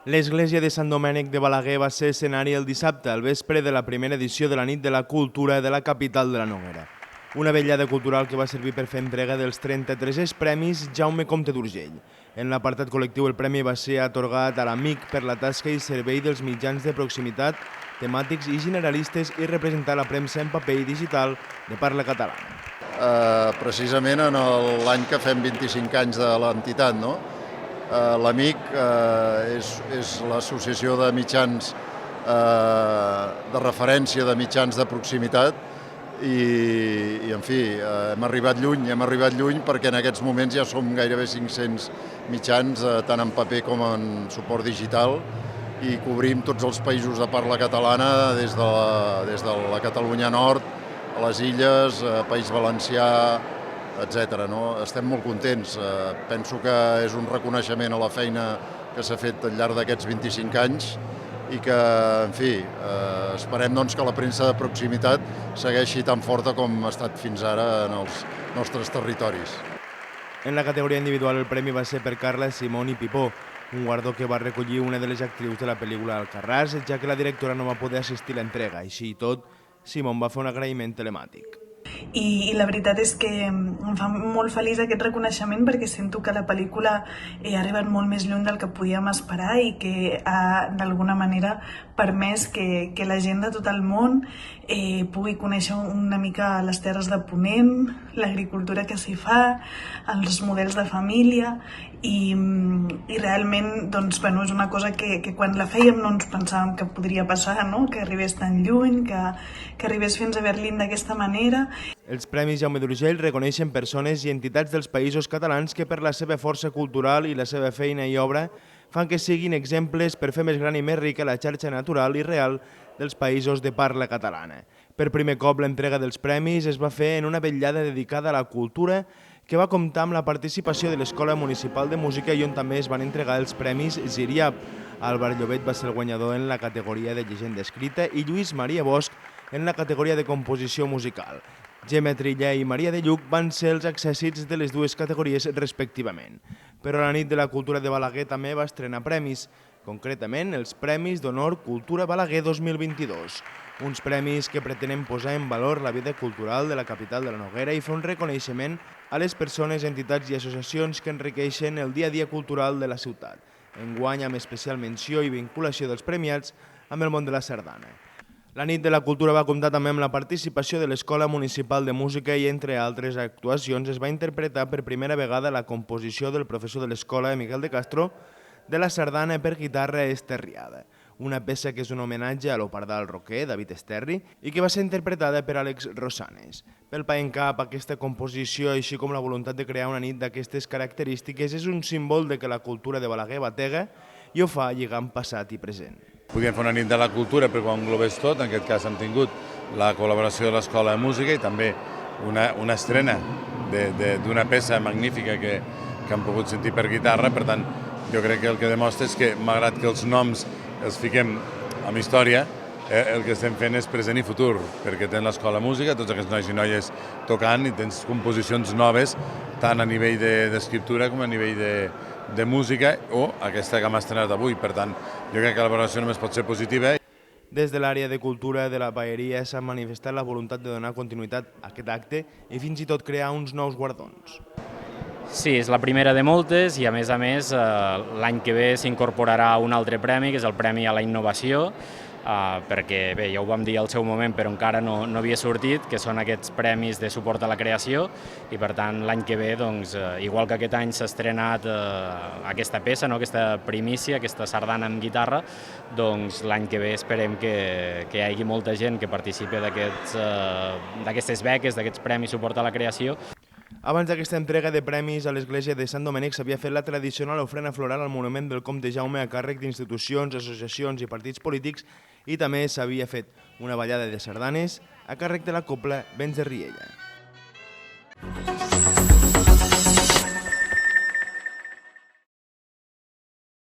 L'església de Sant Domènec de Balaguer va ser escenari el dissabte, al vespre de la primera edició de la Nit de la Cultura de la capital de la Noguera. Una vetllada cultural que va servir per fer entrega dels 33è premis Jaume Comte d'Urgell. En l'apartat col·lectiu el premi va ser atorgat a l'Amic per la tasca i servei dels mitjans de proximitat, temàtics i generalistes i representar la premsa en paper i digital de parla catalana. Precisament en l'any que fem 25 anys de l'entitat, no? L'Amic és l'associació de mitjans de referència de mitjans de proximitat i en fi, hem arribat lluny perquè en aquests moments ja som gairebé 500 mitjans, tant en paper com en suport digital, i cobrim tots els països de parla catalana des de la Catalunya Nord, a les Illes, País Valencià, etc. Estem molt contents. Penso que és un reconeixement a la feina que s'ha fet al llarg d'aquests 25 anys i que, en fi, esperem que la premsa de proximitat segueixi tan forta com ha estat fins ara en els nostres territoris. En la categoria individual el premi va ser per Carla Simón i Pipó, un guardó que va recollir una de les actrius de la pel·lícula Alcarràs, ja que la directora no va poder assistir a l'entrega. Així i tot, Simón va fer un agraïment telemàtic. I la veritat és que em fa molt feliç aquest reconeixement perquè sento que la pel·lícula ha arribat molt més lluny del que podíem esperar i que ha d'alguna manera permès que la gent de tot el món pugui conèixer una mica les terres de Ponent, l'agricultura que s'hi fa, els models de família i realment és una cosa que quan la fèiem no ens pensàvem que podria passar, que arribés tan lluny, que arribés fins a Berlín d'aquesta manera. Els Premis Jaume d'Urgell reconeixen persones i entitats dels països catalans que per la seva força cultural i la seva feina i obra fan que siguin exemples per fer més gran i més rica la xarxa natural i real dels països de parla catalana. Per primer cop l'entrega dels premis es va fer en una vetllada dedicada a la cultura que va comptar amb la participació de l'Escola Municipal de Música i on també es van entregar els premis Giriap. Álvar Llobet va ser el guanyador en la categoria de llegenda escrita i Lluís Maria Bosch en la categoria de composició musical. Gemma Trilla i Maria de Lluc van ser els accèssits de les dues categories respectivament. Però la Nit de la Cultura de Balaguer també va estrenar premis, concretament els Premis d'Honor Cultura Balaguer 2022, uns premis que pretenen posar en valor la vida cultural de la capital de la Noguera i fer un reconeixement a les persones, entitats i associacions que enriqueixen el dia a dia cultural de la ciutat, enguany amb especial menció i vinculació dels premiats amb el món de la sardana. La Nit de la Cultura va comptar també amb la participació de l'Escola Municipal de Música i, entre altres actuacions, es va interpretar per primera vegada la composició del professor de l'escola, Miguel de Castro, de la sardana per guitarra Esterriada, una peça que és un homenatge a l'opardal roquer, David Esterri, i que va ser interpretada per Àlex Rosanes. Pel pa en cap, aquesta composició, així com la voluntat de crear una nit d'aquestes característiques, és un símbol de que la cultura de Balaguer batega i ho fa lligant passat i present. Podíem fer una nit de la cultura perquè ho englobés tot, en aquest cas hem tingut la col·laboració de l'Escola de Música i també una estrena d'una peça magnífica que hem pogut sentir per guitarra, per tant jo crec que el que demostra és que malgrat que els noms els fiquem amb història, el que estem fent és present i futur, perquè tens l'Escola de Música, tots aquests nois i noies tocant i tens composicions noves tant a nivell d'escriptura com a nivell de música o aquesta que hem estrenat avui. Per tant, jo crec que la valoració només pot ser positiva. Des de l'àrea de cultura de la Paeria s'ha manifestat la voluntat de donar continuïtat a aquest acte i fins i tot crear uns nous guardons. Sí, és la primera de moltes i a més l'any que ve s'incorporarà un altre premi, que és el Premi a la Innovació, perquè bé, ja ho vam dir al seu moment però encara no havia sortit, que són aquests premis de suport a la creació i per tant l'any que ve, igual que aquest any s'ha estrenat aquesta peça, aquesta primícia, aquesta sardana amb guitarra, l'any que ve esperem que hi hagi molta gent que participi d'aquestes beques, d'aquests premis suport a la creació. Abans d'aquesta entrega de premis a l'església de Sant Domènec s'havia fet la tradicional ofrena floral al monument del Comte Jaume a càrrec d'institucions, associacions i partits polítics i també s'havia fet una ballada de sardanes a càrrec de la cobla Vents de Riella.